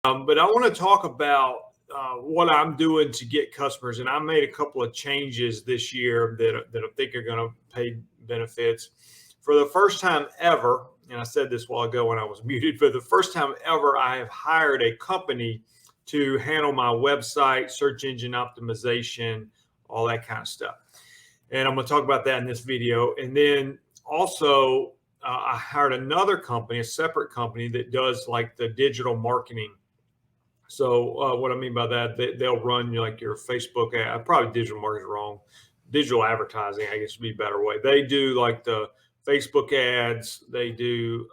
But I want to talk about what I'm doing to get customers. And I made a couple of changes this year that I think are going to pay benefits. For the first time ever, and I said this a while ago when I was muted, for the first time ever, I have hired a company to handle my website, search engine optimization, all that kind of stuff. And I'm going to talk about that in this video. And then also, I hired another company, a separate company that does like the digital marketing. So what I mean by that, they'll run like your Facebook ad. Probably digital marketing is wrong. Digital advertising, I guess, would be a better way. They do like the Facebook ads. They do,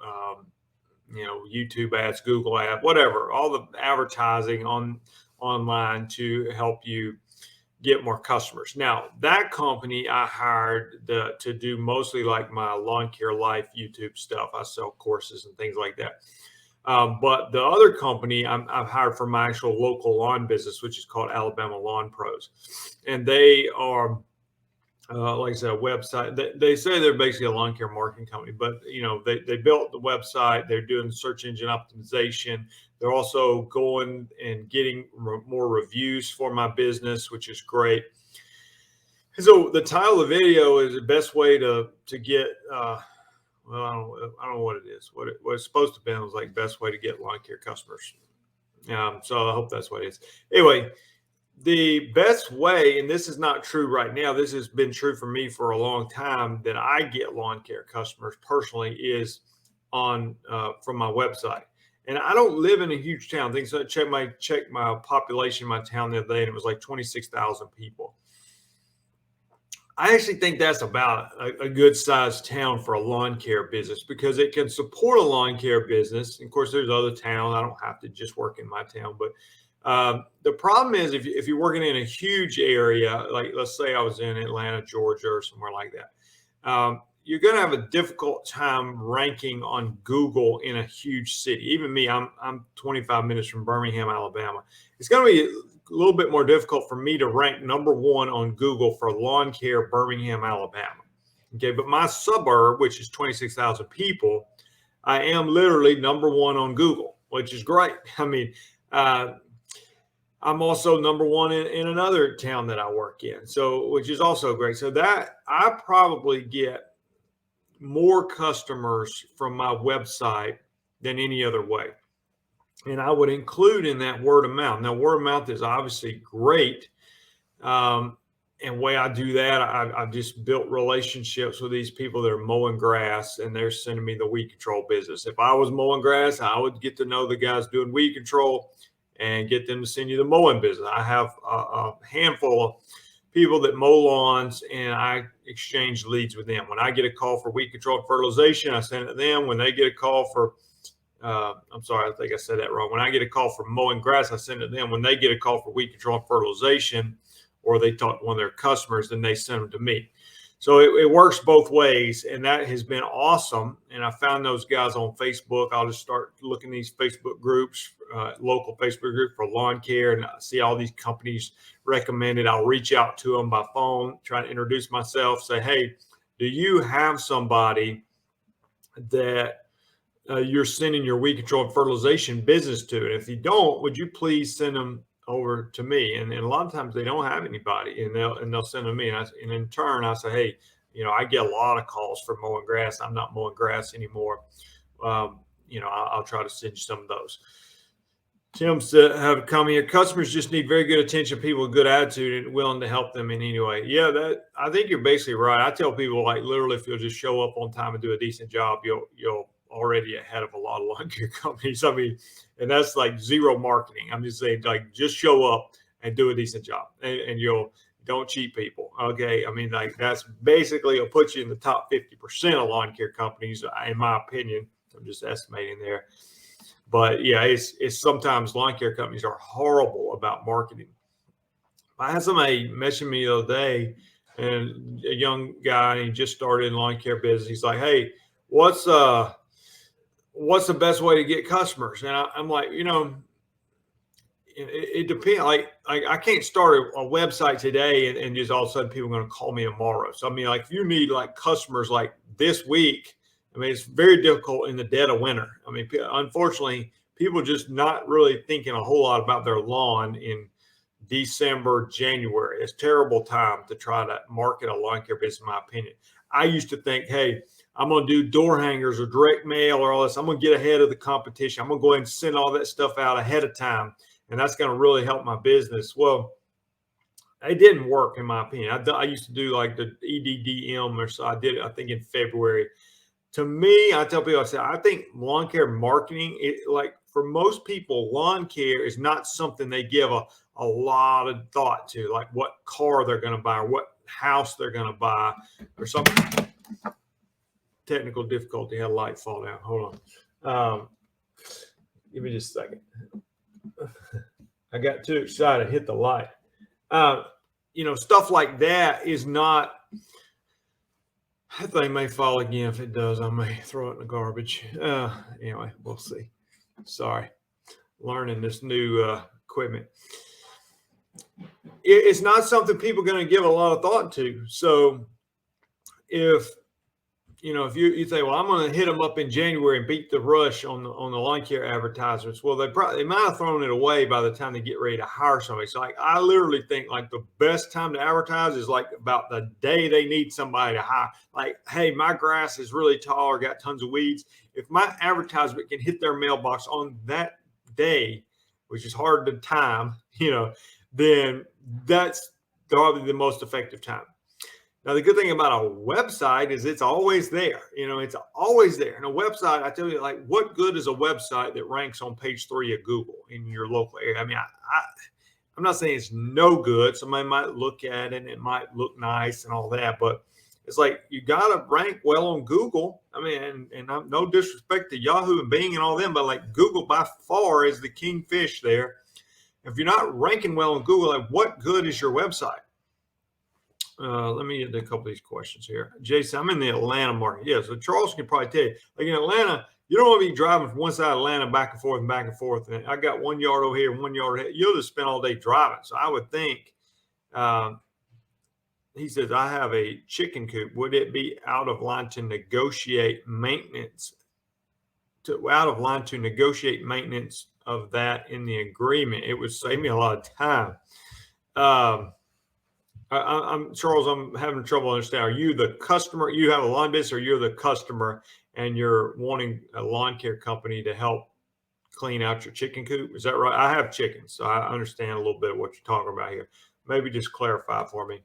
YouTube ads, Google ads, whatever. All the advertising online to help you get more customers. Now, that company I hired to do mostly like my lawn care life YouTube stuff. I sell courses and things like that. But the other company I've hired for my actual local lawn business, which is called Alabama Lawn Pros. And they are, like I said, a website. They say they're basically a lawn care marketing company, but they built the website. They're doing search engine optimization. They're also going and getting more reviews for my business, which is great. So the title of the video is the best way to get. Well, I don't know what it is. What it's supposed to be was like best way to get lawn care customers. So I hope that's what it is. Anyway, the best way, and this is not true right now, this has been true for me for a long time, that I get lawn care customers personally is on from my website. And I don't live in a huge town. Things I checked my population in my town the other day, and it was like 26,000 people. I actually think that's about a good sized town for a lawn care business because it can support a lawn care business. And of course, there's other towns. I don't have to just work in my town. But the problem is if you're working in a huge area, like let's say I was in Atlanta, Georgia, or somewhere like that, you're going to have a difficult time ranking on Google in a huge city. Even me, I'm 25 minutes from Birmingham, Alabama. It's going to be a little bit more difficult for me to rank number one on Google for lawn care, Birmingham, Alabama. Okay, but my suburb, which is 26,000 people, I am literally number one on Google, which is great. I mean, I'm also number one in another town that I work in, so which is also great. So that I probably get more customers from my website than any other way. And I would include in that word of mouth. Now, word of mouth is obviously great. And way I do that, I've just built relationships with these people that are mowing grass, and they're sending me the weed control business. If I was mowing grass, I would get to know the guys doing weed control and get them to send you the mowing business. I have a handful of people that mow lawns, and I exchange leads with them. When I get a call for weed control and fertilization, I send it to them. When they get a call for I'm sorry, I think I said that wrong. When I get a call for mowing grass, I send it to them. When they get a call for weed control and fertilization, or they talk to one of their customers, then they send them to me. So it works both ways, and that has been awesome. And I found those guys on Facebook. I'll just start looking at these Facebook groups, local Facebook group for lawn care, and I see all these companies recommended. I'll reach out to them by phone, try to introduce myself, say, hey, do you have somebody that you're sending your weed control and fertilization business to? And if you don't, would you please send them over to me? And a lot of times they don't have anybody, and they'll send them to me. And in turn, I say, hey, I get a lot of calls for mowing grass. I'm not mowing grass anymore. I'll try to send you some of those. Tim said, have come here. Customers just need very good attention, people with good attitude and willing to help them in any way. Yeah, I think you're basically right. I tell people, like, literally, if you'll just show up on time and do a decent job, you'll already ahead of a lot of lawn care companies. I mean, and that's like zero marketing. I'm just saying, like, just show up and do a decent job, and don't cheat people. Okay. I mean, like, that's basically, it'll put you in the top 50% of lawn care companies, in my opinion. I'm just estimating there. But yeah, it's sometimes lawn care companies are horrible about marketing. I had somebody mention me the other day, and a young guy, and he just started in lawn care business. He's like, hey, what's the best way to get customers? And I'm like, it depends. Like I can't start a website today and just all of a sudden people are going to call me tomorrow. So I mean, like, if you need like customers like this week, I mean, it's very difficult in the dead of winter. I mean, unfortunately, people just not really thinking a whole lot about their lawn in December, January. It's a terrible time to try to market a lawn care business, in my opinion. I used to think, hey, I'm going to do door hangers or direct mail or all this. I'm going to get ahead of the competition. I'm going to go ahead and send all that stuff out ahead of time. And that's going to really help my business. Well, it didn't work, in my opinion. I used to do like the EDDM, or so I did it, I think, in February. To me, I tell people, I say, I think lawn care marketing, like for most people, lawn care is not something they give a lot of thought to, like what car they're going to buy or what house they're going to buy or something. Technical difficulty, had a light fall down. Hold on. Give me just a second. I got too excited, hit the light. Stuff like that is not, that thing may fall again. If it does, I may throw it in the garbage. Anyway, we'll see. Sorry. Learning this new equipment. It's not something people are going to give a lot of thought to. So if you say, well, I'm going to hit them up in January and beat the rush on the lawn care advertisements. Well, they might have thrown it away by the time they get ready to hire somebody. So like, I literally think like the best time to advertise is like about the day they need somebody to hire. Like, hey, my grass is really tall or got tons of weeds. If my advertisement can hit their mailbox on that day, which is hard to time, then that's probably the most effective time. Now, the good thing about a website is it's always there. It's always there. And a website, I tell you, like, what good is a website that ranks on page 3 of Google in your local area? I mean, I'm not saying it's no good. Somebody might look at it and it might look nice and all that, but it's like you got to rank well on Google. I mean, and I'm no disrespect to Yahoo and Bing and all them, but like Google by far is the kingfish there. If you're not ranking well on Google, like, what good is your website? Let me get to a couple of these questions here. Jason, I'm in the Atlanta market. Yeah, so Charles can probably tell you. Like in Atlanta, you don't want to be driving from one side of Atlanta back and forth and back and forth. And I got 1 yard over here, 1 yard here. You'll just spend all day driving. So I would think, he says, I have a chicken coop. Would it be out of line to negotiate maintenance? Out of line to negotiate maintenance of that in the agreement? It would save me a lot of time. I'm Charles. I'm having trouble understanding. Are you the customer? You have a lawn business, or you're the customer, and you're wanting a lawn care company to help clean out your chicken coop? Is that right? I have chickens, so I understand a little bit of what you're talking about here. Maybe just clarify for me.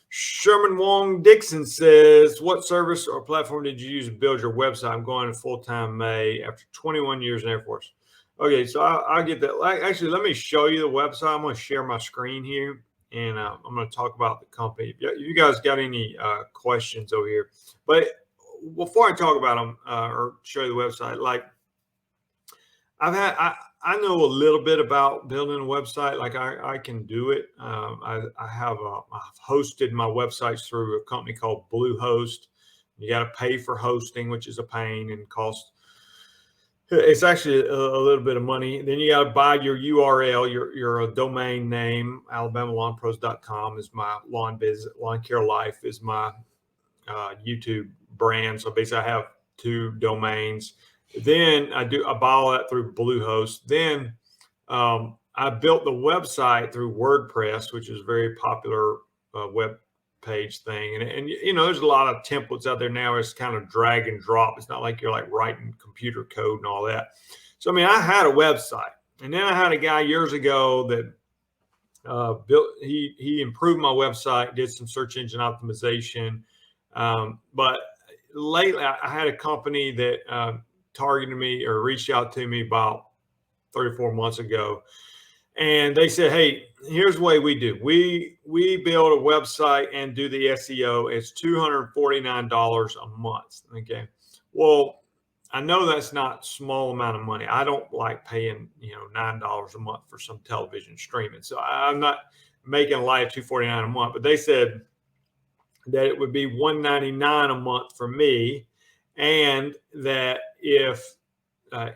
Sherman Wong Dixon says, what service or platform did you use to build your website? I'm going to full-time May after 21 years in Air Force. Okay, so I'll get that. Actually, let me show you the website. I'm going to share my screen here. And I'm going to talk about the company. You guys got any questions over here? But before I talk about them or show you the website, like I know a little bit about building a website. Like I can do it. I've hosted my websites through a company called Bluehost. You got to pay for hosting, which is a pain and costs. It's actually a little bit of money. Then you got to buy your URL, your domain name. AlabamaLawnPros.com is my lawn business. Lawn Care Life is my YouTube brand. So basically, I have 2 domains. Then I buy all that through Bluehost. Then I built the website through WordPress, which is a very popular web page thing. And there's a lot of templates out there now. It's kind of drag and drop. It's not like you're like writing computer code and all that. So, I mean, I had a website, and then I had a guy years ago that built, he improved my website, did some search engine optimization. But lately I had a company that targeted me or reached out to me about 3 or 4 months ago. And they said, hey, here's the way we do. We build a website and do the SEO. It's $249 a month. Okay. Well, I know that's not a small amount of money. I don't like paying, $9 a month for some television streaming. So I'm not making a light of $249 a month, but they said that it would be $199 a month for me. And that if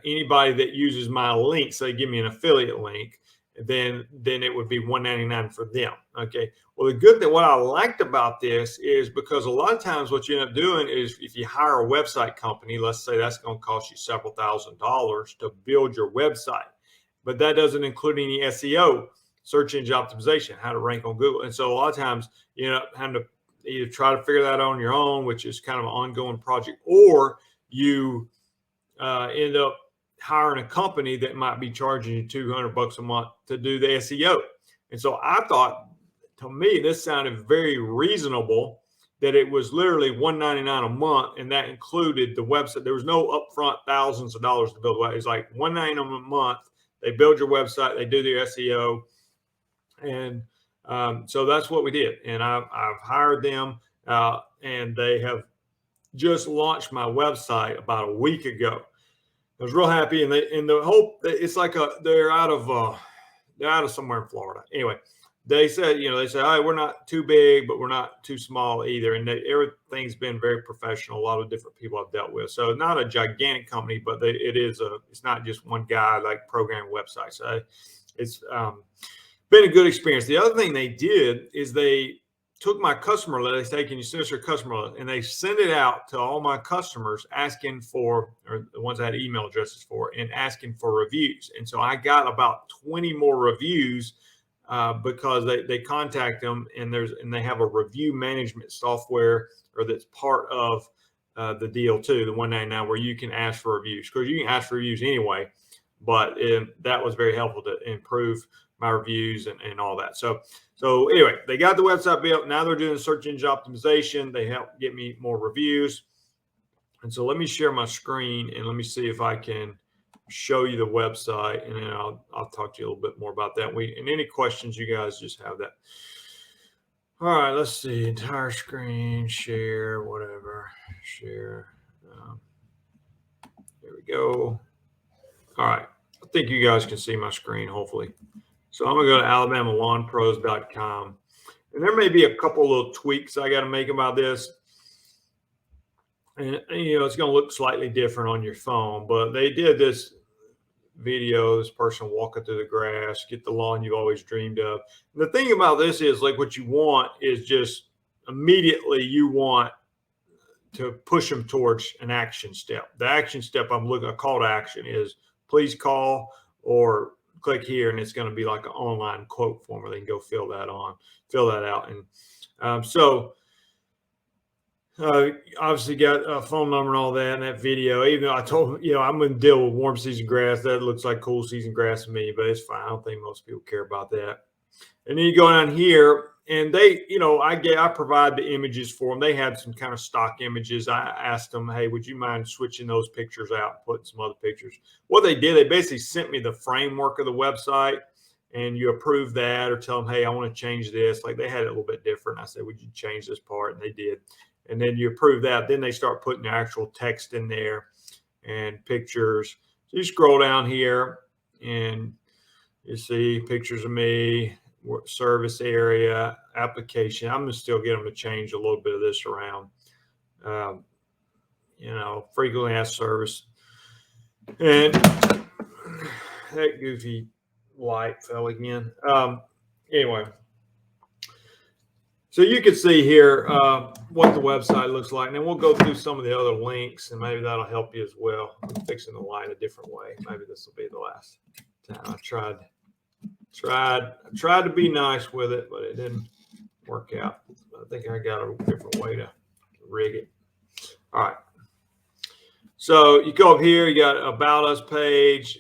anybody that uses my link, so they give me an affiliate link, then it would be $199 for them. Okay. Well, the good thing, what I liked about this is because a lot of times what you end up doing is if you hire a website company, let's say that's going to cost you several $1,000s to build your website, but that doesn't include any SEO, search engine optimization, how to rank on Google. And so a lot of times you end up having to either try to figure that out on your own, which is kind of an ongoing project, or you end up hiring a company that might be charging you $200 a month to do the SEO. And so I thought, to me, this sounded very reasonable, that it was literally $199 a month, and that included the website. There was no upfront thousands of dollars to build a website. It's like $199 a month. They build your website, they do their SEO, and so that's what we did. And I've hired them, and they have just launched my website about a week ago. I was real happy, and the whole, it's like they're out of somewhere in Florida. Anyway, they said, hey, we're not too big, but we're not too small either, and everything's been very professional. A lot of different people I've dealt with, so not a gigantic company, but it's not just one guy like programming websites. So it's been a good experience. The other thing they did is they took my customer list. They say, can you send us your customer list? And they sent it out to all my customers asking for, or the ones I had email addresses for, and asking for reviews. And so I got about 20 more reviews because they contact them, and they have a review management software, or that's part of the deal too, the $199, where you can ask for reviews. Because you can ask for reviews anyway, but that was very helpful to improve my reviews and all that. So anyway, they got the website built. Now they're doing search engine optimization. They help get me more reviews. And so let me share my screen, and let me see if I can show you the website, and then I'll talk to you a little bit more about that. And any questions, you guys just have that. All right, let's see. Entire screen, share, whatever. Share. There we go. All right. I think you guys can see my screen, hopefully. So I'm going to go to alabamalawnpros.com. And there may be a couple of little tweaks I got to make about this. And, it's going to look slightly different on your phone. But they did this video, this person walking through the grass, get the lawn you've always dreamed of. And the thing about this is, like, what you want is just immediately you want to push them towards an action step. The action step I'm looking, a call to action is please call or click here, and it's going to be like an online quote form where they can go fill that out. And obviously got a phone number and all that in that video. Even though I told I'm going to deal with warm season grass, that looks like cool season grass to me, but it's fine. I don't think most people care about that. And then you go down here, and they, I provide the images for them. They had some kind of stock images. I asked them, hey, would you mind switching those pictures out and putting some other pictures? What they did, they basically sent me the framework of the website, and you approve that, or tell them, hey, I want to change this. Like, they had it a little bit different. I said, would you change this part? And they did. And then you approve that. Then they start putting the actual text in there and pictures. So you scroll down here, and you see pictures of me, service area, application. I'm going to still get them to change a little bit of this around. Frequently asked service. And that goofy light fell again. Anyway. So you can see here what the website looks like. And then we'll go through some of the other links, and maybe that'll help you as well. I'm fixing the light a different way. Maybe this will be the last time. I tried to be nice with it, but it didn't work out. I think I got a different way to rig it. All right. So you go up here, you got About Us page,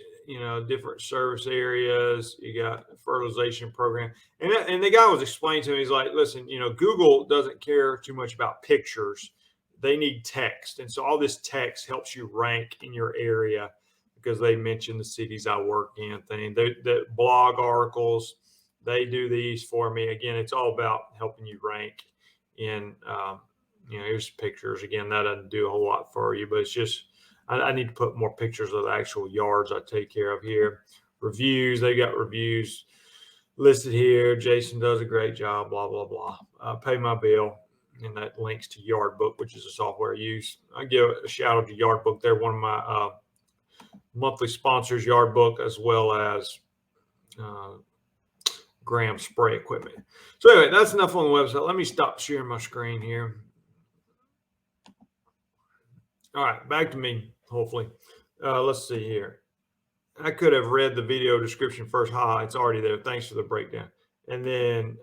different service areas. You got a fertilization program. And the guy was explaining to me, he's like, listen, Google doesn't care too much about pictures. They need text. And so all this text helps you rank in your area, because they mention the cities I work in, the blog articles, they do these for me. Again, it's all about helping you rank in, here's pictures. Again, that doesn't do a whole lot for you, but it's just, I need to put more pictures of the actual yards I take care of here. Reviews, they got reviews listed here. Jason does a great job, blah, blah, blah. Pay my bill. And that links to Yardbook, which is a software I use. I give a shout out to Yardbook. They're one of my monthly sponsors, Yardbook, as well as gram spray equipment. So anyway, that's enough on the website. Let me stop sharing my screen here. All right, back to me, hopefully. Let's see here. I could have read the video description first. It's already there. Thanks for the breakdown. And then,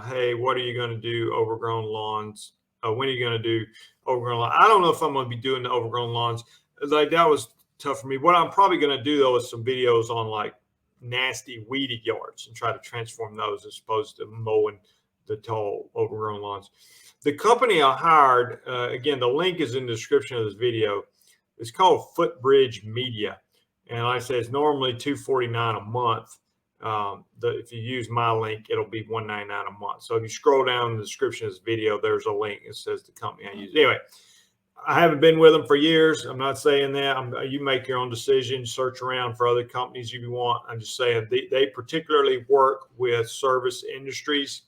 hey, what are you going to do overgrown lawns? When are you going to do overgrown lawns? I don't know if I'm going to be doing the overgrown lawns. Like, that was tough for me. What I'm probably going to do, though, is some videos on like nasty weedy yards and try to transform those as opposed to mowing the tall overgrown lawns. The company I hired, again, the link is in the description of this video. It's called Footbridge Media. And like I said, it's normally $249 a month. If you use my link, it'll be $199 a month. So if you scroll down in the description of this video, there's a link. It says the company I use. Anyway, I haven't been with them for years. I'm not saying that. You make your own decision. Search around for other companies if you want. I'm just saying they particularly work with service industries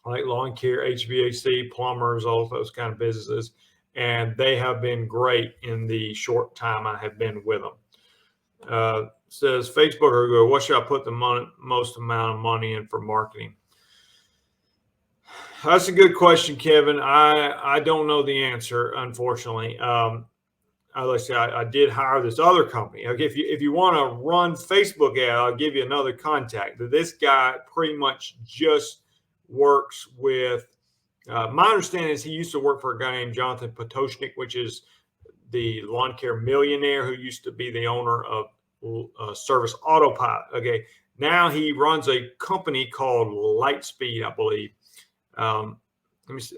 like lawn care, HVAC, plumbers, all those kind of businesses. And they have been great in the short time I have been with them. Says Facebook or Google, what should I put the most amount of money in for marketing? That's a good question, Kevin. I don't know the answer, unfortunately. Like I said, I did hire this other company. Okay, if you want to run Facebook ad, I'll give you another contact. This guy pretty much just works with. My understanding is he used to work for a guy named Jonathan Potoshnik, which is the lawn care millionaire who used to be the owner of Service Autopilot. Okay, now he runs a company called Lightspeed, I believe. Let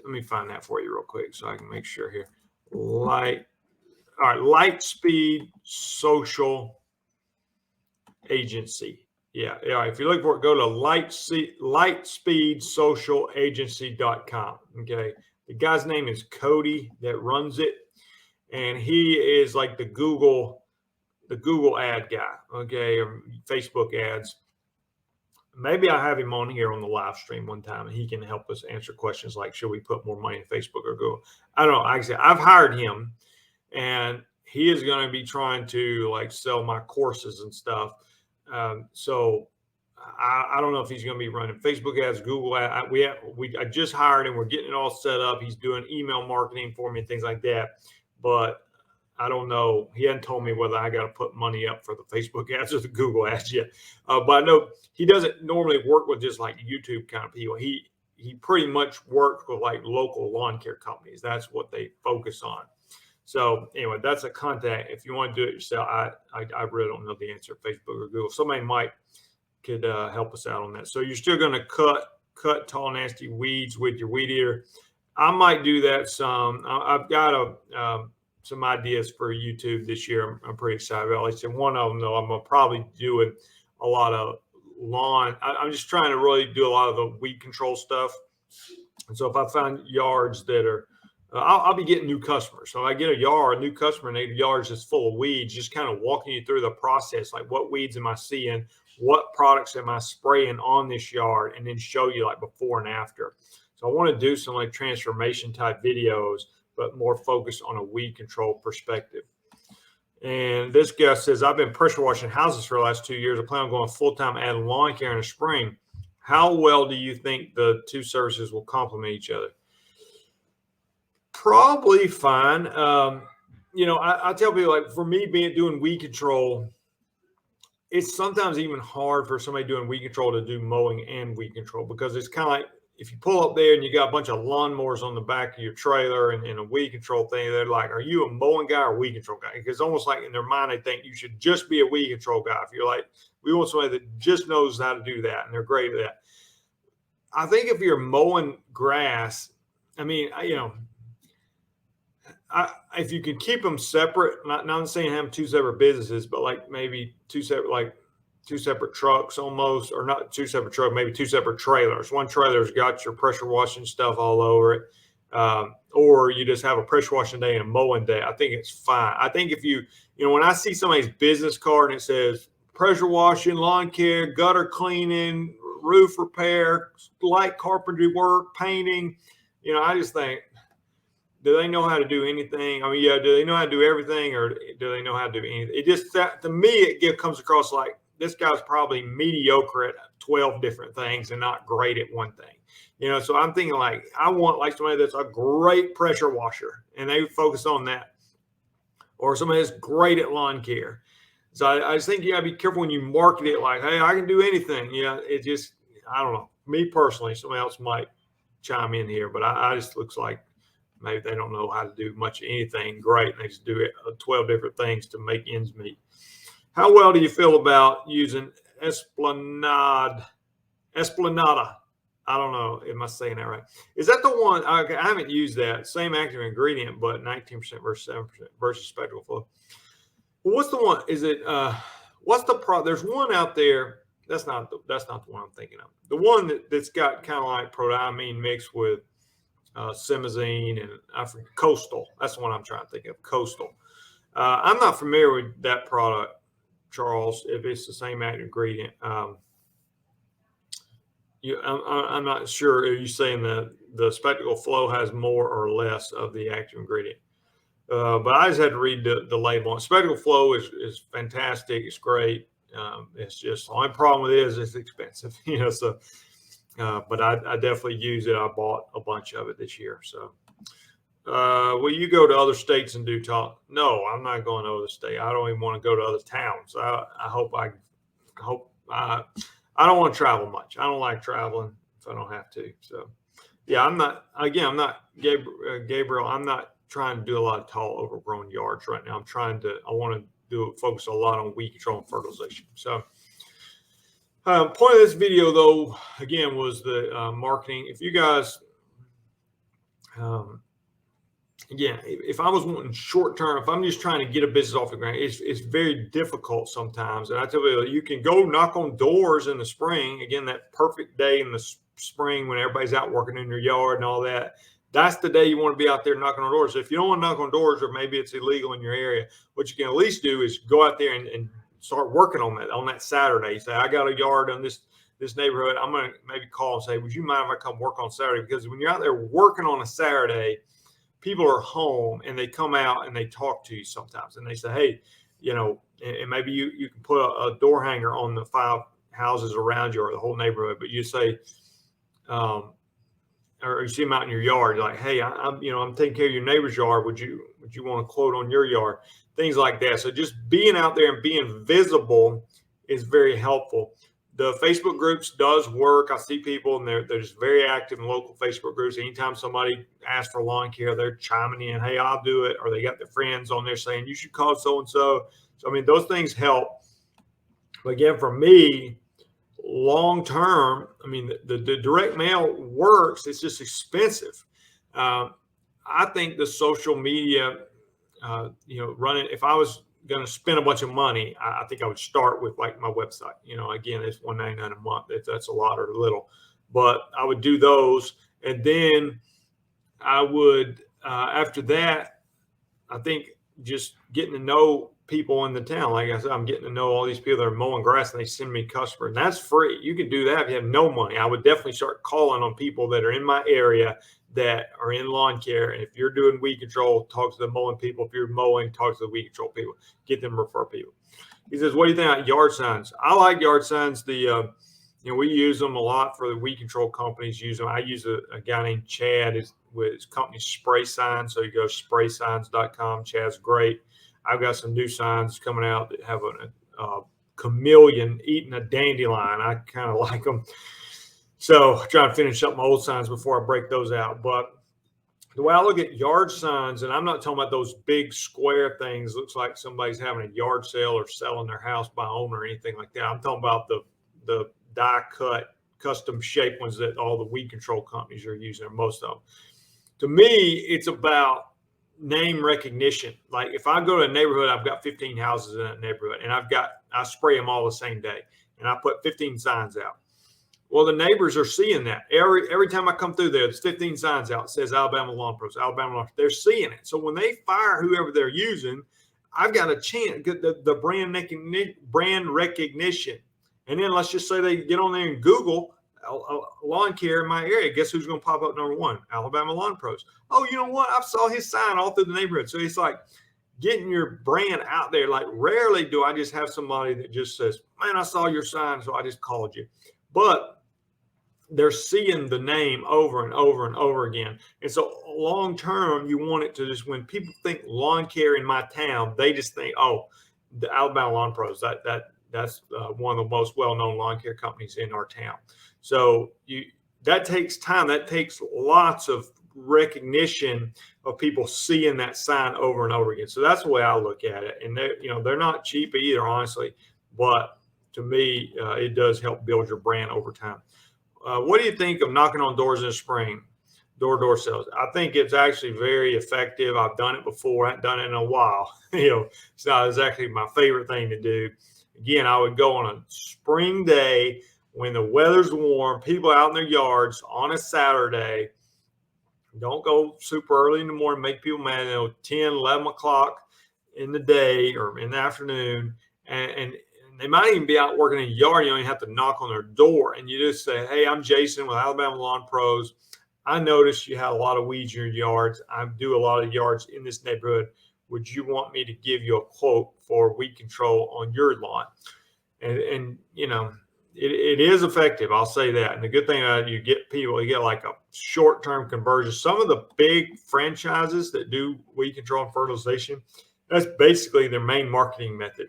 me find that for you real quick so I can make sure here. Lightspeed Social Agency. Yeah. If you're looking for it, go to lightspeedsocialagency.com. Okay. The guy's name is Cody that runs it. And he is like the Google ad guy. Okay. Or Facebook ads. Maybe I have him on here on the live stream one time and he can help us answer questions like, should we put more money in Facebook or Google? I don't know. Like I said, I've hired him and he is going to be trying to like sell my courses and stuff. So I don't know if he's going to be running Facebook ads, Google ads. I just hired him. We're getting it all set up. He's doing email marketing for me and things like that. But I don't know. He hadn't told me whether I got to put money up for the Facebook ads or the Google ads yet. But I know he doesn't normally work with just like YouTube kind of people. He pretty much works with like local lawn care companies. That's what they focus on. So anyway, that's a contact. If you want to do it yourself, I really don't know the answer, Facebook or Google. Somebody could help us out on that. So you're still going to cut tall, nasty weeds with your weed eater. I might do that some. I've got some ideas for YouTube this year. I'm pretty excited about. Like I said, one of them though, I'm gonna probably do a lot of lawn. I'm just trying to really do a lot of the weed control stuff. And so if I find yards that are I'll be getting new customers. So I get a new customer, and a yard that's full of weeds, just kind of walking you through the process. Like, what weeds am I seeing? What products am I spraying on this yard? And then show you like before and after. So I want to do some like transformation type videos, but more focused on a weed control perspective. And this guy says, I've been pressure washing houses for the last 2 years. I plan on going full-time adding lawn care in the spring. How well do you think the two services will complement each other? Probably fine. I tell people, like, for me doing weed control, it's sometimes even hard for somebody doing weed control to do mowing and weed control, because it's kind of like if you pull up there and you got a bunch of lawnmowers on the back of your trailer and a weed control thing, they're like, are you a mowing guy or a weed control guy? Because almost like in their mind, they think you should just be a weed control guy. If you're like, we want somebody that just knows how to do that, and they're great at that. I think if you're mowing grass, I mean, if you could keep them separate, not saying have two separate businesses, but like maybe two separate trucks almost, or not two separate trucks, maybe two separate trailers. One trailer's got your pressure washing stuff all over it. Or you just have a pressure washing day and a mowing day. I think it's fine. I think if when I see somebody's business card and it says pressure washing, lawn care, gutter cleaning, roof repair, light carpentry work, painting, I just think, do they know how to do anything? I mean, do they know how to do everything, or do they know how to do anything? It just, to me, it comes across like this guy's probably mediocre at 12 different things and not great at one thing. You know, so I'm thinking like, I want like somebody that's a great pressure washer and they focus on that, or somebody that's great at lawn care. So I just think you gotta be careful when you market it like, hey, I can do anything. Yeah, it just, I don't know. Me personally, somebody else might chime in here, but I just looks like maybe they don't know how to do much of anything great. They just do it 12 different things to make ends meet. How well do you feel about using Esplanada? I don't know. Am I saying that right? Is that the one? Okay, I haven't used that. Same active ingredient, but 19% versus 7% versus Spectacle Flow. Well, what's the one? Is it what's the there's one out there. That's not the one I'm thinking of. The one that's got kind of like prodiamine mixed with simazine and I forget, Coastal. That's the one I'm trying to think of. Coastal. I'm not familiar with that product, Charles, if it's the same active ingredient. I'm not sure. Are you saying the Spectacle Flow has more or less of the active ingredient? But I just had to read the label. Spectacle Flow is fantastic. It's great. It's just the only problem with it is it's expensive, you know. So, but I definitely use it. I bought a bunch of it this year. So, will you go to other states and do talk? No, I'm not going to other states. I don't even want to go to other towns. I don't want to travel much. I don't like traveling if I don't have to. So, yeah, I'm not Gabriel. I'm not trying to do a lot of tall, overgrown yards right now. I want to focus a lot on weed control and fertilization. So, point of this video, though, again, was the marketing. If you guys, again, if I was wanting short term, if I'm just trying to get a business off the ground, it's very difficult sometimes. And I tell you, you can go knock on doors in the spring. Again, that perfect day in the spring when everybody's out working in your yard and all that. That's the day you want to be out there knocking on doors. So if you don't want to knock on doors, or maybe it's illegal in your area, what you can at least do is go out there and start working on that Saturday. You say, I got a yard on this neighborhood. I'm going to maybe call and say, would you mind if I come work on Saturday? Because when you're out there working on a Saturday, people are home and they come out and they talk to you sometimes. And they say, hey, you know, and maybe you can put a door hanger on the 5 houses around you or the whole neighborhood, but you say, or you see them out in your yard, like, hey, I'm taking care of your neighbor's yard. Would you want to quote on your yard? Things like that. So just being out there and being visible is very helpful. The Facebook groups does work. I see people and they're just very active in local Facebook groups. Anytime somebody asks for lawn care, they're chiming in, hey, I'll do it. Or they got their friends on there saying, you should call so-and-so. So, I mean, those things help. But again, for me, long term, I mean, the direct mail works. It's just expensive. I think the social media, running, if I was going to spend a bunch of money, I think I would start with like my website. You know, again, it's $199 a month. If that's a lot or little, but I would do those. And then I would, after that, I think just getting to know people in the town. Like I said, I'm getting to know all these people that are mowing grass and they send me customers, and that's free. You can do that if you have no money. I would definitely start calling on people that are in my area that are in lawn care. And if you're doing weed control, talk to the mowing people. If you're mowing, talk to the weed control people. Get them to refer people. He says, what do you think about yard signs? I like yard signs. We use them a lot for the weed control companies. Use them. I use a guy named Chad with his company Spray Signs. So you go spraysigns.com. Chad's great. I've got some new signs coming out that have a chameleon eating a dandelion. I kind of like them. So I'm trying to finish up my old signs before I break those out. But the way I look at yard signs, and I'm not talking about those big square things, looks like somebody's having a yard sale or selling their house by owner or anything like that. I'm talking about the die cut, custom shape ones that all the weed control companies are using, or most of them. To me, it's about name recognition. Like if I go to a neighborhood, I've got 15 houses in that neighborhood, and I spray them all the same day, and I put 15 signs out. Well, the neighbors are seeing that every time I come through there. There's 15 signs out. It says Alabama Lawn Pros, Alabama Lawn Pros. They're seeing it. So when they fire whoever they're using, I've got a chance get the brand recognition. And then let's just say they get on there and Google lawn care in my area. Guess who's going to pop up number 1? Alabama Lawn Pros. Oh, you know what? I saw his sign all through the neighborhood. So it's like getting your brand out there. Like rarely do I just have somebody that just says, man, I saw your sign, so I just called you. But they're seeing the name over and over and over again. And so long term, you want it to just, when people think lawn care in my town, they just think, oh, the Alabama Lawn Pros, that's one of the most well-known lawn care companies in our town. So that takes time. That takes lots of recognition of people seeing that sign over and over again. So that's the way I look at it. And they're not cheap either, honestly, but to me, it does help build your brand over time. What do you think of knocking on doors in the spring, door-to-door sales? I think it's actually very effective. I've done it before. I haven't done it in a while. It's not exactly my favorite thing to do. Again, I would go on a spring day when the weather's warm, people out in their yards on a Saturday. Don't go super early in the morning, make people mad. 10, 11 o'clock in the day or in the afternoon, and they might even be out working in the yard. You don't even have to knock on their door. And you just say, hey, I'm Jason with Alabama Lawn Pros. I noticed you had a lot of weeds in your yards. I do a lot of yards in this neighborhood. Would you want me to give you a quote for weed control on your lawn? And it is effective. I'll say that. And the good thing about it, you get like a short-term conversion. Some of the big franchises that do weed control and fertilization, that's basically their main marketing method.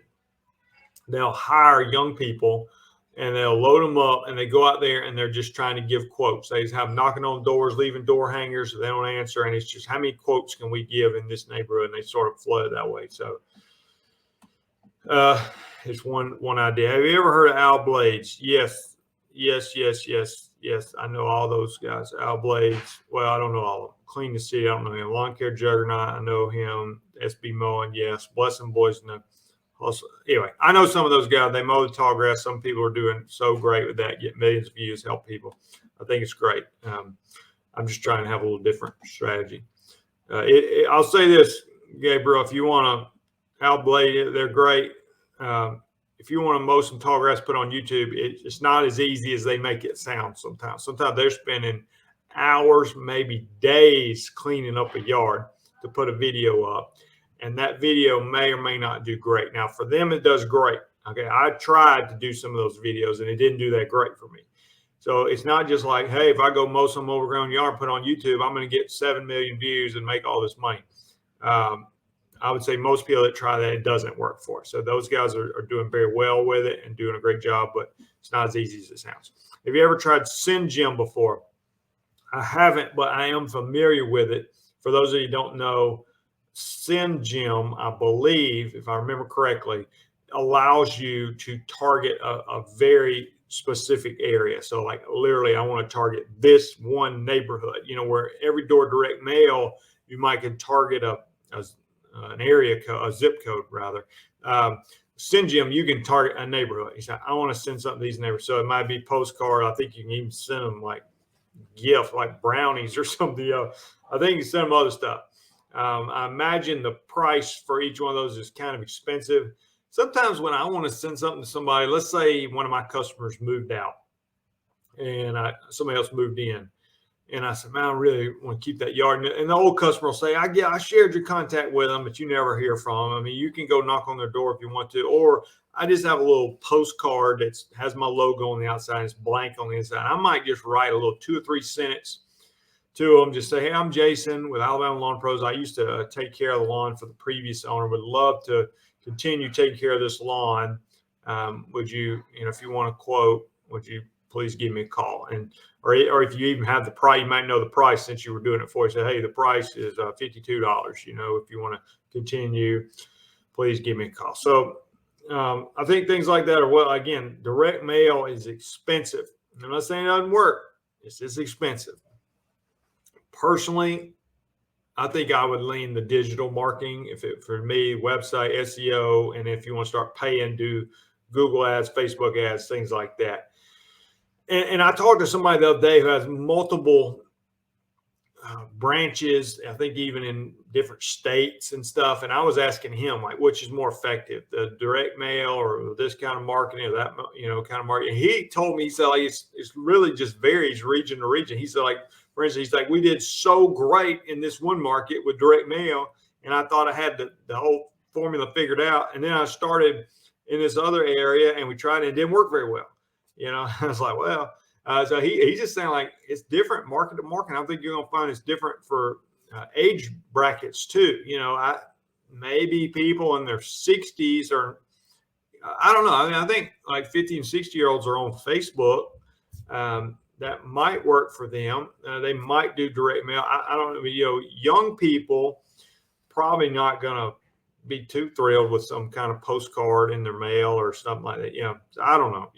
They'll hire young people and they'll load them up and they go out there and they're just trying to give quotes. They have knocking on doors, leaving door hangers. So they don't answer. And it's just, how many quotes can we give in this neighborhood? And they sort of flood that way. So it's one idea. Have you ever heard of Al Blades? Yes. I know all those guys. Al Blades. Well, I don't know all of them. Clean the City. I don't know him. Lawn Care Juggernaut. I know him. SB Mowing. Yes. Blessing Boys. No. Also, anyway, I know some of those guys. They mow the tall grass. Some people are doing so great with that, get millions of views, help people. I think it's great. I'm just trying to have a little different strategy. I'll say this, Gabriel, if you want to outblade it, they're great. If you want to mow some tall grass, put on YouTube, it's not as easy as they make it sound sometimes. Sometimes they're spending hours, maybe days cleaning up a yard to put a video up. And that video may or may not do great. Now, for them, it does great. Okay, I tried to do some of those videos, and it didn't do that great for me. So it's not just like, hey, if I go mow some overgrown yard, put on YouTube, I'm going to get 7 million views and make all this money. I would say most people that try that, it doesn't work for us. So those guys are doing very well with it and doing a great job, but it's not as easy as it sounds. Have you ever tried SynGym before? I haven't, but I am familiar with it. For those of you who don't know, SynGym, I believe, if I remember correctly, allows you to target a very specific area. So like literally, I want to target this one neighborhood, where every door direct mail, you might can target an area code, a zip code rather. SynGym, you can target a neighborhood. You say, I want to send something to these neighbors. So it might be postcard. I think you can even send them like gift, like brownies or something else. I think you can send them other stuff. I imagine the price for each one of those is kind of expensive. Sometimes when I want to send something to somebody, let's say one of my customers moved out and somebody else moved in, and I said, man, I really want to keep that yard. And the old customer will say, I shared your contact with them, but you never hear from them. I mean, you can go knock on their door if you want to, or I just have a little postcard that has my logo on the outside. It's blank on the inside. I might just write a little 2 or 3 sentences to them, just say, hey, I'm Jason with Alabama Lawn Pros. I used to take care of the lawn for the previous owner. Would love to continue taking care of this lawn. Would you, if you want a quote, would you please give me a call? Or if you even have the price, you might know the price since you were doing it for you. Say, hey, the price is $52. If you want to continue, please give me a call. So I think things like that are, well, again, direct mail is expensive. I'm not saying it doesn't work. It's just expensive. Personally, I think I would lean the digital marketing. For me, website, SEO, and if you want to start paying, do Google ads, Facebook ads, things like that. And I talked to somebody the other day who has multiple branches, I think even in different states and stuff. And I was asking him, like, which is more effective, the direct mail or this kind of marketing or that, kind of marketing. He told me, he said, like, it's really just varies region to region. He said, like, for instance, he's like, we did so great in this one market with direct mail. and I thought I had the whole formula figured out. And then I started in this other area, and we tried it. It didn't work very well. I was like, well, so he's just saying like it's different market to market. I think you're going to find it's different for age brackets too. Maybe people in their 60s or I don't know. I mean, I think like 50 and 60-year-olds are on Facebook. That might work for them. They might do direct mail. I don't know. Young people probably not going to be too thrilled with some kind of postcard in their mail or something like that. I don't know.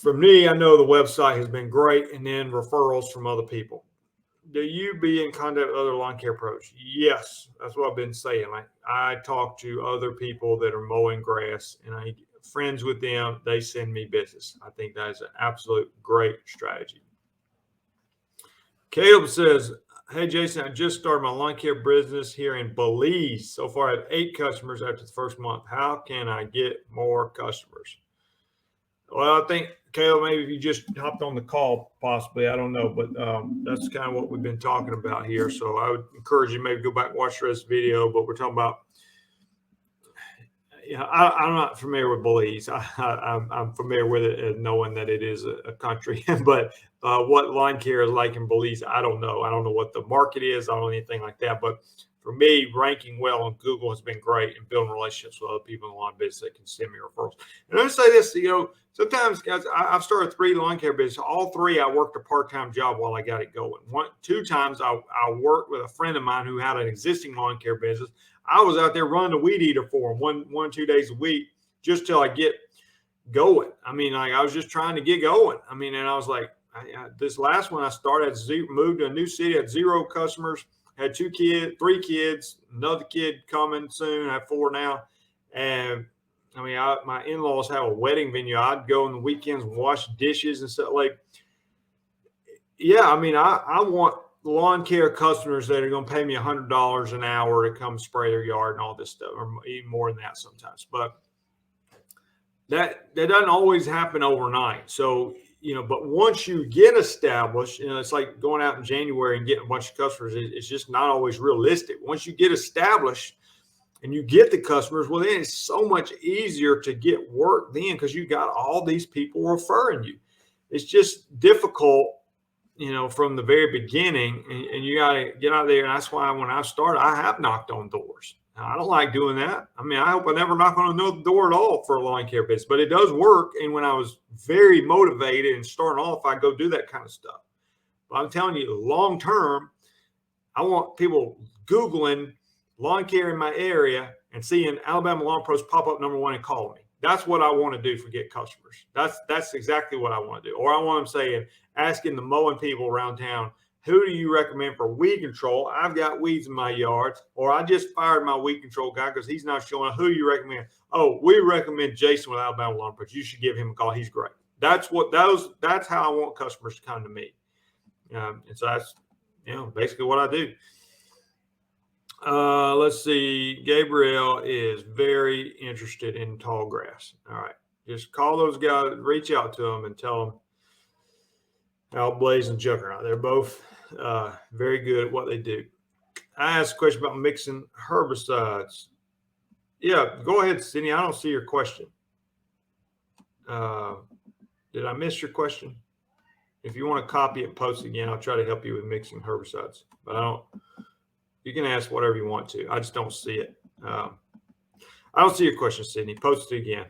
For me, I know the website has been great, and then referrals from other people. Do you be in contact with other lawn care pros? Yes, that's what I've been saying. Like I talk to other people that are mowing grass, and I friends with them. They send me business. I think that is an absolute great strategy. Caleb says, "Hey Jason, I just started my lawn care business here in Belize. So far, I have 8 customers after the first month. How can I get more customers?" Well, I think, Caleb, maybe if you just hopped on the call, possibly. I don't know, but that's kind of what we've been talking about here. So I would encourage you maybe go back and watch the rest of the video. But we're talking about, I'm not familiar with Belize. I'm familiar with it, knowing that it is a country. But what lawn care is like in Belize, I don't know. I don't know what the market is. I don't know anything like that. But for me, ranking well on Google has been great, and building relationships with other people in the lawn business that can send me referrals. And I'm going to say this, sometimes, guys, I've started 3 lawn care businesses. All 3, I worked a part-time job while I got it going. 2 times I worked with a friend of mine who had an existing lawn care business. I was out there running the weed eater for him 1-2 days a week just till I get going. I mean, like I was just trying to get going. I mean, and I was like, this last one I started, moved to a new city, had 0 customers. Had 3 kids, another kid coming soon. I have 4 now. And I mean, my in-laws have a wedding venue. I'd go on the weekends and wash dishes and stuff. Like, yeah, I mean, I want lawn care customers that are going to pay me $100 an hour to come spray their yard and all this stuff, or even more than that sometimes. But that doesn't always happen overnight. So, but once you get established, it's like going out in January and getting a bunch of customers. It's just not always realistic. Once you get established and you get the customers, well, then it's so much easier to get work then because you got all these people referring you. It's just difficult, from the very beginning, and you got to get out there. And that's why when I started, I have knocked on doors. I don't like doing that. I mean, I hope I never knock on another door at all for a lawn care business, but it does work. And when I was very motivated and starting off, I go do that kind of stuff. But I'm telling you, long term, I want people Googling lawn care in my area and seeing Alabama Lawn Pros pop up #1 and calling me. That's what I want to do for get customers. That's exactly what I want to do. Or I want them saying, asking the mowing people around town, who do you recommend for weed control? I've got weeds in my yard. Or I just fired my weed control guy because he's not showing up. Who do you recommend? Oh, we recommend Jason with Alabama Lawn Pros. You should give him a call. He's great. That's how I want customers to come to me. And so that's basically what I do. Let's see. Gabriel is very interested in tall grass. All right. Just call those guys, reach out to them and tell them Al Blaze and Juggernaut. They're both very good at what they do. I asked a question about mixing herbicides. Yeah, go ahead, Sydney. I don't see your question. Did I miss your question? If you want to copy it and post it again, I'll try to help you with mixing herbicides. But you can ask whatever you want to. I just don't see it. I don't see your question, Sydney. Post it again.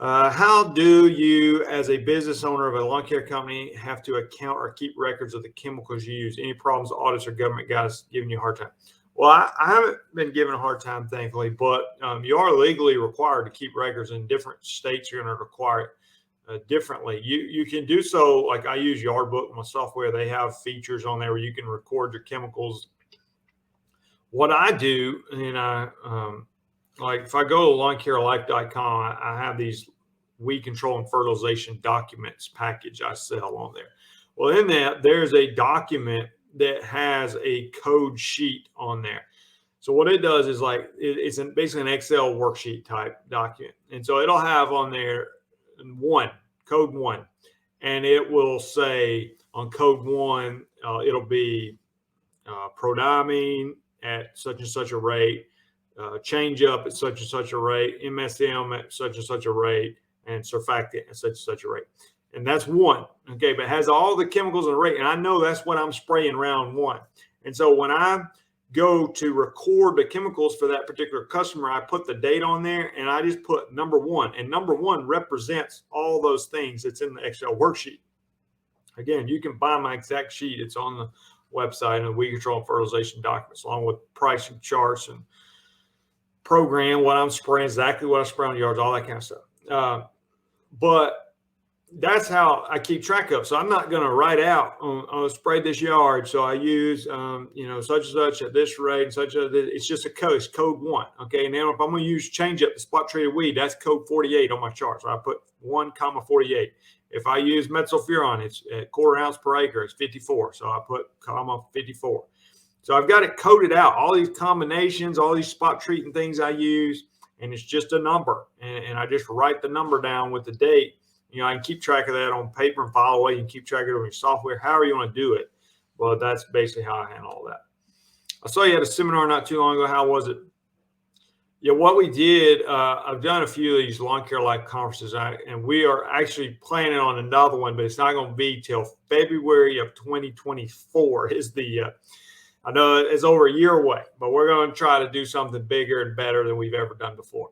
How do you, as a business owner of a lawn care company, have to account or keep records of the chemicals you use? Any problems, audits, or government guys giving you a hard time? Well, I haven't been given a hard time, thankfully, but you are legally required to keep records. In different states, you're going to require it differently. You can do so, like I use Yardbook, my software. They have features on there where you can record your chemicals. What I do, and like if I go to lawncarelife.com, I have these weed control and fertilization documents package I sell on there. Well, in that, there's a document that has a code sheet on there. So what it does is like, it's basically an Excel worksheet type document. And so it'll have on there code 1, and it will say on code 1, it'll be prodiamine at such and such a rate, change up at such and such a rate, MSM at such and such a rate, and surfactant at such and such a rate. And that's one, okay, but it has all the chemicals in the rate. And I know that's what I'm spraying round one. And so when I go to record the chemicals for that particular customer, I put the date on there and I just put number one. And number one represents all those things that's in the Excel worksheet. Again, you can buy my exact sheet. It's on the website and the weed control and fertilization documents, along with pricing charts and program, what I'm spraying, exactly what I spray on the yards, all that kind of stuff. But that's how I keep track of. So I'm not going to write out on spray this yard. So I use, such and such at this rate, and such as it's just a code. It's code 1. Okay. And then if I'm going to use change up the spot treated weed, that's code 48 on my chart. So I put 1,48. If I use methylfuron, it's a 1/4 ounce per acre. It's 54. So I put 54. So I've got it coded out, all these combinations, all these spot treating things I use, and it's just a number. And I just write the number down with the date. I can keep track of that on paper and file away. You can keep track of it on your software, however you want to do it. Well, that's basically how I handle all that. I saw you had a seminar not too long ago. How was it? Yeah, what we did, I've done a few of these lawn care life conferences, and we are actually planning on another one, but it's not going to be till February of 2024 is I know it's over a year away, but we're going to try to do something bigger and better than we've ever done before.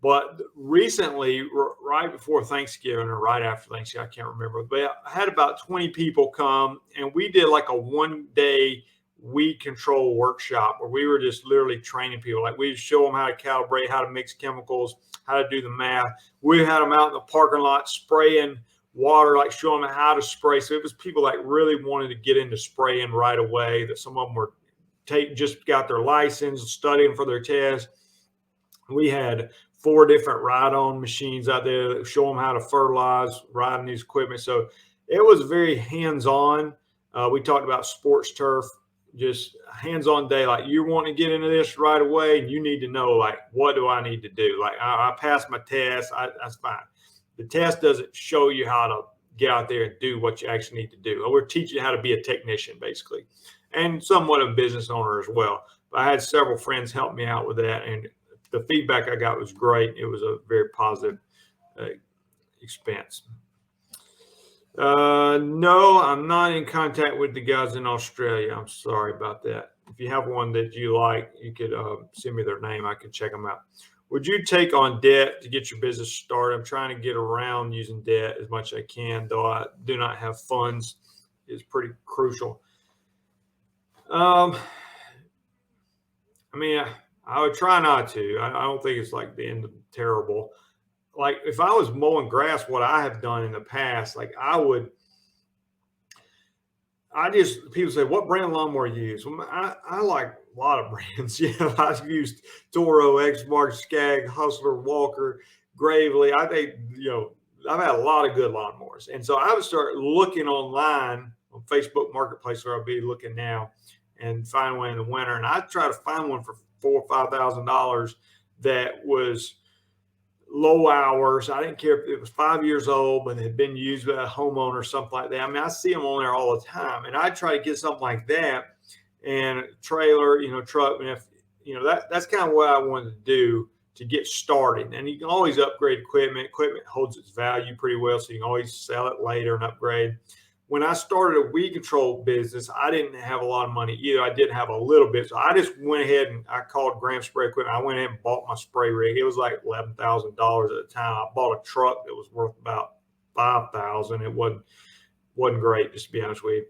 But recently, right before Thanksgiving or right after Thanksgiving, I can't remember, but I had about 20 people come, and we did like a 1-day weed control workshop where we were just literally training people. Like we show them how to calibrate, how to mix chemicals, how to do the math. We had them out in the parking lot spraying water, like showing them how to spray. So it was people like really wanted to get into spraying right away. That some of them were just got their license, studying for their test. We had 4 different ride-on machines out there that show them how to fertilize, riding these equipment. So it was very hands-on. We talked about sports turf, just hands-on day. Like you want to get into this right away, and you need to know, like, what do I need to do? Like I passed my test. That's fine. The test doesn't show you how to get out there and do what you actually need to do. We're teaching you how to be a technician, basically, and somewhat of a business owner as well. But I had several friends help me out with that, and the feedback I got was great. It was a very positive expense. No, I'm not in contact with the guys in Australia. I'm sorry about that. If you have one that you like, you could send me their name. I can check them out. Would you take on debt to get your business started? I'm trying to get around using debt as much as I can, though I do not have funds. It's pretty crucial. I would try not to. I don't think it's like the end of terrible. Like if I was mowing grass, what I have done in the past, like people say, what brand lawnmower you use? Well, I like a lot of brands. I've used Toro, Exmark, Skag, Hustler, Walker, Gravely. I think, I've had a lot of good lawnmowers. And so I would start looking online on Facebook Marketplace, where I'll be looking now, and find one in the winter. And I try to find one for $4,000 or $5,000 that was low hours. I didn't care if it was 5 years old, but it had been used by a homeowner or something like that. I see them on there all the time, and I try to get something like that, and a trailer, truck. And if that's kind of what I wanted to do to get started. And you can always upgrade equipment. Equipment holds its value pretty well, so you can always sell it later and upgrade. When I started a weed control business, I didn't have a lot of money either. I did have a little bit. So I just went ahead and I called Graham Spray Equipment. I went ahead and bought my spray rig. It was like $11,000 at the time. I bought a truck that was worth about $5,000. It wasn't great, just to be honest with you.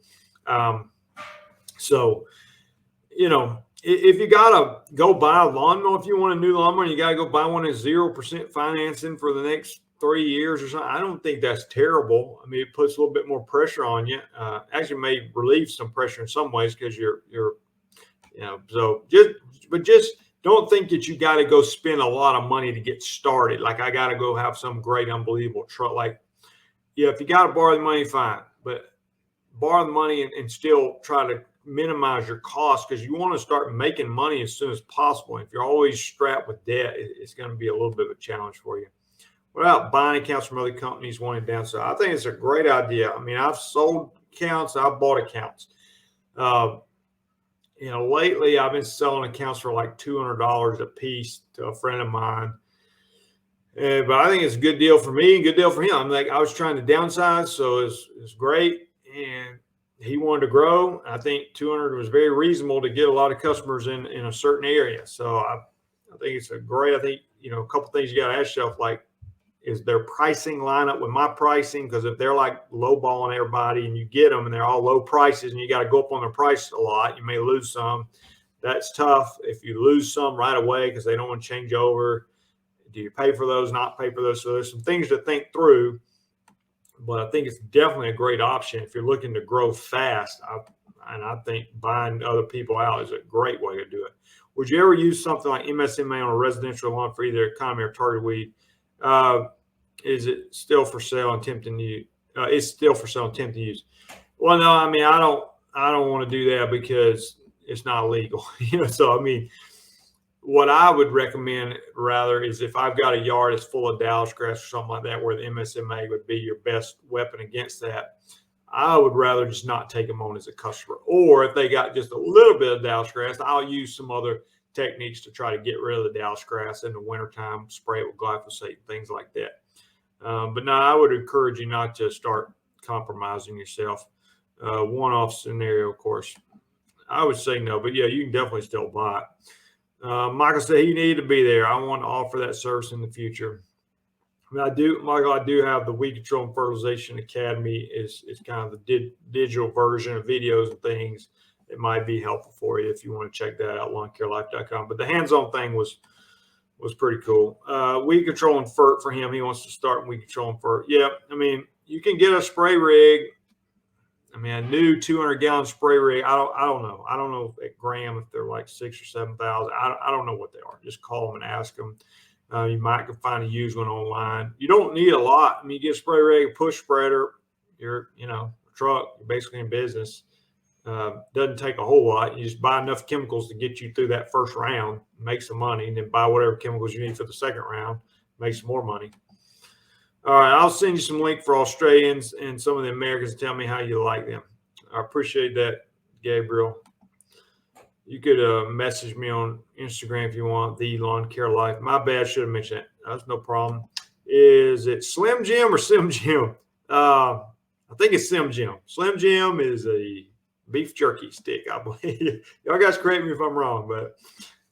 If you got to go buy a lawnmower, if you want a new lawnmower, you got to go buy one at 0% financing for the next 3 years or something. I don't think that's terrible. It puts a little bit more pressure on you. Actually may relieve some pressure in some ways, because just don't think that you got to go spend a lot of money to get started. Like I got to go have some great, unbelievable truck. Like, if you got to borrow the money, fine, but borrow the money and still try to minimize your costs, because you want to start making money as soon as possible. If you're always strapped with debt, it's going to be a little bit of a challenge for you. What about buying accounts from other companies wanting down? So I think it's a great idea. I've sold accounts, I've bought accounts. lately I've been selling accounts for like $200 a piece to a friend of mine. But I think it's a good deal for me, good deal for him. I'm like, I was trying to downsize, so it's great. And he wanted to grow. I think 200 was very reasonable to get a lot of customers in a certain area. So I think it's a great, I think, a couple things you got to ask yourself, like, is their pricing line up with my pricing? Because if they're like lowballing everybody and you get them and they're all low prices and you got to go up on their price a lot, you may lose some. That's tough if you lose some right away because they don't want to change over. Do you pay for those, not pay for those? So there's some things to think through, but I think it's definitely a great option if you're looking to grow fast. And I think buying other people out is a great way to do it. Would you ever use something like MSMA on a residential lawn for either economy or target weed? Is it still for sale and tempting to use? It's still for sale and tempting to use. Well, no, I mean, I don't want to do that because it's not legal. So I mean, what I would recommend rather is if I've got a yard that's full of Dallas grass or something like that, where the MSMA would be your best weapon against that, I would rather just not take them on as a customer. Or if they got just a little bit of Dallas grass, I'll use some other techniques to try to get rid of the Dallas grass in the wintertime, spray it with glyphosate, things like that. But no, I would encourage you not to start compromising yourself. One-off scenario, of course, I would say no, but yeah, you can definitely still buy it. Michael said he needed to be there. I want to offer that service in the future. I mean, I do, Michael. I do have the Weed Control and Fertilization Academy. Is kind of the digital version of videos and things. It might be helpful for you if you want to check that out, lawncarelife.com. But the hands-on thing was pretty cool. Weed control and fert for him. He wants to start weed control and fert. Yeah, I mean, you can get a spray rig. I mean, a new 200-gallon spray rig. I don't know. I don't know at Graham if they're like 6,000 or 7,000. I don't know what they are. Just call them and ask them. You might find a used one online. You don't need a lot. I mean, you get a spray rig, a push spreader. You're, a truck. You're basically in business. Doesn't take a whole lot. You just buy enough chemicals to get you through that first round, make some money, and then buy whatever chemicals you need for the second round, make some more money. All right, I'll send you some link for Australians and some of the Americans. Tell me how you like them. I appreciate that, Gabriel. You could message me on Instagram if you want, the Lawn Care Life. My bad, should have mentioned that. That's no problem. Is it Slim Jim or Sim Jim? I think it's Sim Jim. Slim Jim is a beef jerky stick, I believe. Y'all guys correct me if I'm wrong, but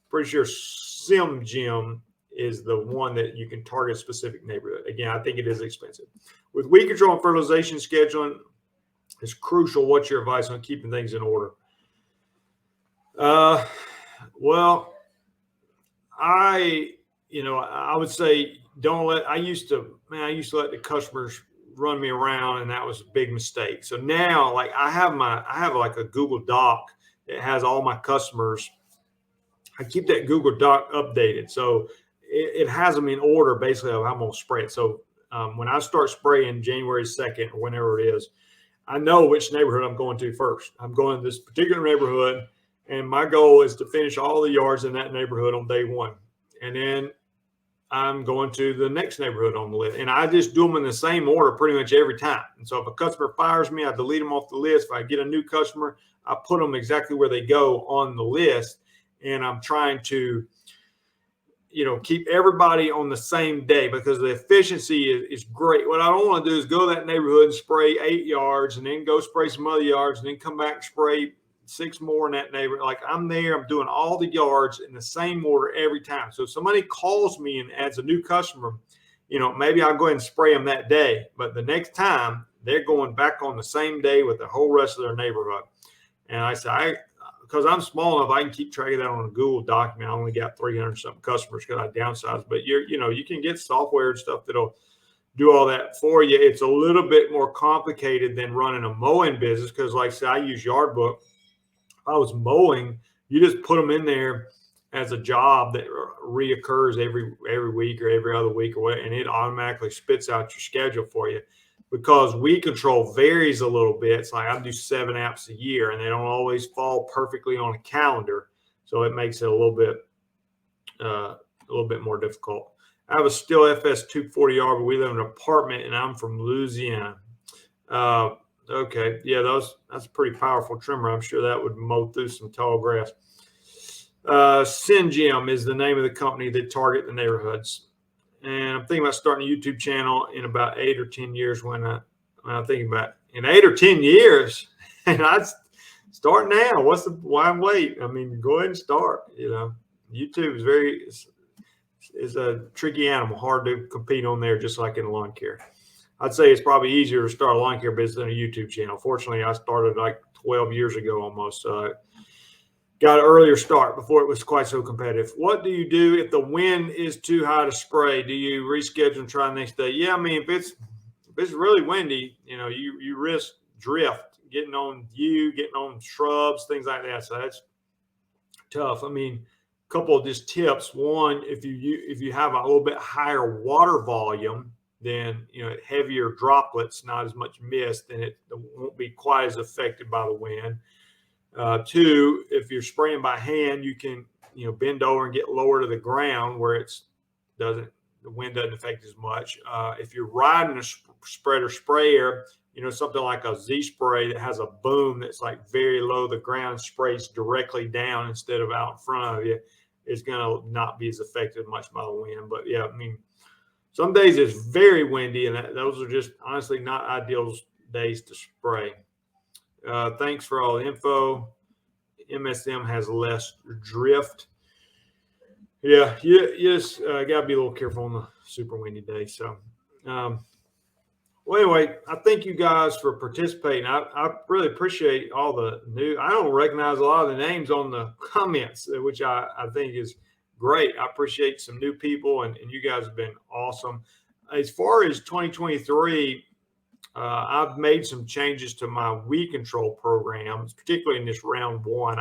pretty sure Sim Jim is the one that you can target a specific neighborhood. Again, I think it is expensive. With weed control and fertilization scheduling, it's crucial. What's your advice on keeping things in order? Well, I would say I used to let the customers run me around, and that was a big mistake. So now, like, I have like a Google Doc that has all my customers. I keep that Google Doc updated, so it has them in order basically of how I'm going to spray it. So when I start spraying January 2nd or whenever it is, I know which neighborhood I'm going to first. I'm going to this particular neighborhood, and my goal is to finish all the yards in that neighborhood on day one. And then I'm going to the next neighborhood on the list. And I just do them in the same order pretty much every time. And so if a customer fires me, I delete them off the list. If I get a new customer, I put them exactly where they go on the list. And I'm trying to, keep everybody on the same day because the efficiency is great. What I don't want to do is go to that neighborhood and spray 8 yards and then go spray some other yards and then come back and spray 6 more in that neighborhood. Like, I'm there, I'm doing all the yards in the same order every time. So if somebody calls me and adds a new customer, maybe I'll go ahead and spray them that day. But the next time, they're going back on the same day with the whole rest of their neighborhood. And I say, because I'm small enough, I can keep track of that on a Google document. I only got 300 something customers because I downsized. But you can get software and stuff that'll do all that for you. It's a little bit more complicated than running a mowing business because, like I said, I use Yardbook. If I was mowing, you just put them in there as a job that reoccurs every week or every other week or what, and it automatically spits out your schedule for you. Because weed control varies a little bit. It's like I do 7 apps a year, and they don't always fall perfectly on a calendar, so it makes it a little bit more difficult. I have a Still FS 240R, but we live in an apartment, and I'm from Louisiana. Okay. Yeah, that's a pretty powerful trimmer. I'm sure that would mow through some tall grass. Syngem is the name of the company that target the neighborhoods. And I'm thinking about starting a YouTube channel in about 8 or 10 years when I'm thinking about in 8 or 10 years. And I'd start now. Why wait? I mean, go ahead and start. YouTube is a tricky animal, hard to compete on there, just like in lawn care. I'd say it's probably easier to start a lawn care business than a YouTube channel. Fortunately, I started like 12 years ago almost. So got an earlier start before it was quite so competitive. What do you do if the wind is too high to spray? Do you reschedule and try the next day? Yeah, I mean, if it's really windy, you risk drift, getting on shrubs, things like that. So that's tough. I mean, a couple of just tips. One, if you have a little bit higher water volume, then heavier droplets, not as much mist, then it won't be quite as affected by the wind. Two, if you're spraying by hand, you can bend over and get lower to the ground where the wind doesn't affect as much. If you're riding a spreader sprayer, something like a Z spray that has a boom that's like very low, the ground sprays directly down instead of out in front of you, it's going to not be as affected much by the wind. But yeah, I mean, some days it's very windy, and those are just honestly not ideal days to spray. Thanks for all the info. MSM has less drift. Yeah, you just got to be a little careful on the super windy day. So, well, anyway, I thank you guys for participating. I really appreciate all the new. I don't recognize a lot of the names on the comments, which I think is great. I appreciate some new people, and you guys have been awesome. As far as 2023, I've made some changes to my weed control programs, particularly in this round one.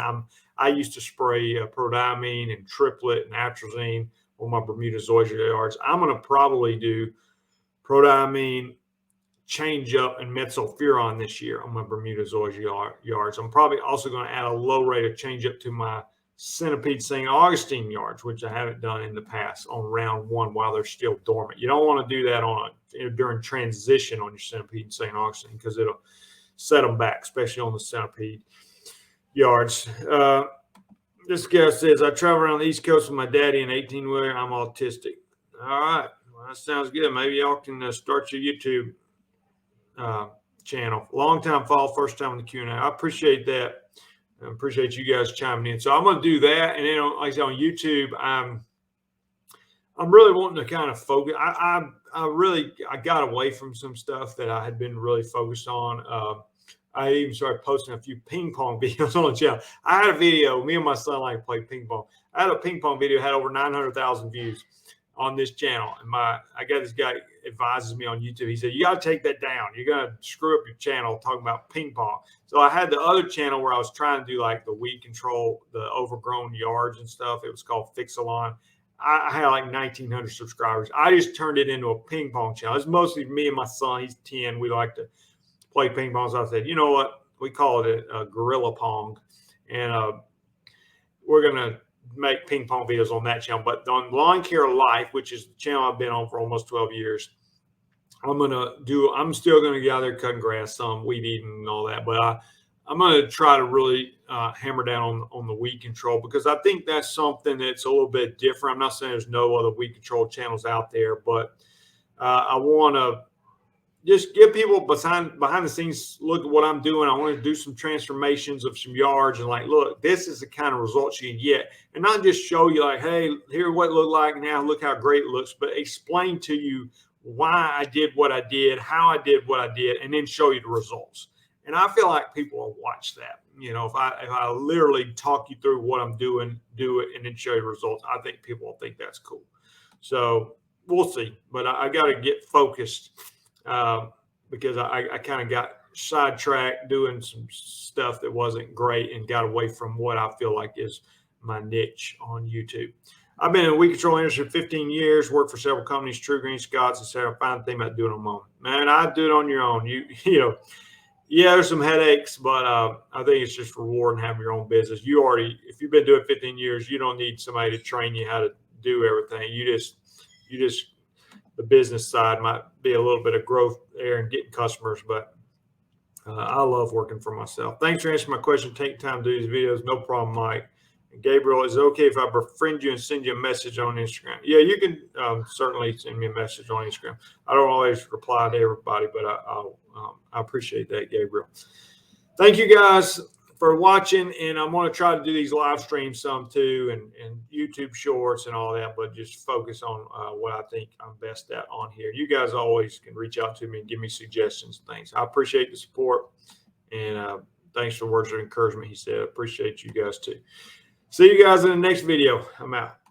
I used to spray prodiamine and triplet and atrazine on my Bermuda zoysia yards. I'm going to probably do prodiamine, change up, and metsulfuron this year on my Bermuda zoysia yards. I'm probably also going to add a low rate of change up to my centipede St. Augustine yards, which I haven't done in the past on round one while they're still dormant. You don't want to do that during transition on your centipede St. Augustine because it'll set them back, especially on the centipede yards. This guy says, I travel around the East Coast with my daddy in 18-wheeler. I'm autistic. All right. Well, that sounds good. Maybe y'all can start your YouTube channel. Long time follow, first time in the Q&A. I appreciate that. I appreciate you guys chiming in. So I'm going to do that. And then, like I said, on YouTube, I'm really wanting to kind of focus. I got away from some stuff that I had been really focused on. I even started posting a few ping pong videos on the channel. I had a video, me and my son like to play ping pong. I had a ping pong video, had over 900,000 views on this channel. And I got this guy advises me on YouTube. He said, you got to take that down. You're going to screw up your channel talking about ping pong. So I had the other channel where I was trying to do like the weed control, the overgrown yards and stuff. It was called Fix-A-Lawn. I had like 1,900 subscribers. I just turned it into a ping pong channel. It's mostly me and my son. He's 10. We like to play ping pong. So I said, you know what? We call it a gorilla pong. And we're going to make ping pong videos on that channel. But on Lawn Care Life, which is the channel I've been on for almost 12 years, I'm still going to get out there cutting grass, some weed eating and all that. But I'm going to try to really hammer down on the weed control because I think that's something that's a little bit different. I'm not saying there's no other weed control channels out there, but I want to just give people behind the scenes look at what I'm doing. I want to do some transformations of some yards and like, look, this is the kind of results you can get, and not just show you like, hey, here's what it looked like now, look how great it looks, but explain to you why I did what I did, how I did what I did, and then show you the results. And I feel like people will watch that. If I literally talk you through what I'm doing, do it, and then show you the results, I think people will think that's cool. So we'll see. But I got to get focused because I kind of got sidetracked doing some stuff that wasn't great and got away from what I feel like is my niche on YouTube. I've been in the weed control industry for 15 years, worked for several companies, True Green, Scotts, and Sarah. Fine thing about doing it on my own. Man, I do it on your own. Yeah, there's some headaches, but I think it's just rewarding having your own business. If you've been doing 15 years, you don't need somebody to train you how to do everything. You just the business side might be a little bit of growth there and getting customers, but I love working for myself. Thanks for answering my question. Take time to do these videos. No problem, Mike. And Gabriel, is it okay if I befriend you and send you a message on Instagram? Yeah, you can certainly send me a message on Instagram. I don't always reply to everybody, but I appreciate that, Gabriel. Thank you guys for watching, and I'm going to try to do these live streams some too, and YouTube shorts and all that, but just focus on what I think I'm best at on here. You guys always can reach out to me and give me suggestions and things. I appreciate the support, and thanks for words of encouragement. He said, appreciate you guys too. See you guys in the next video. I'm out.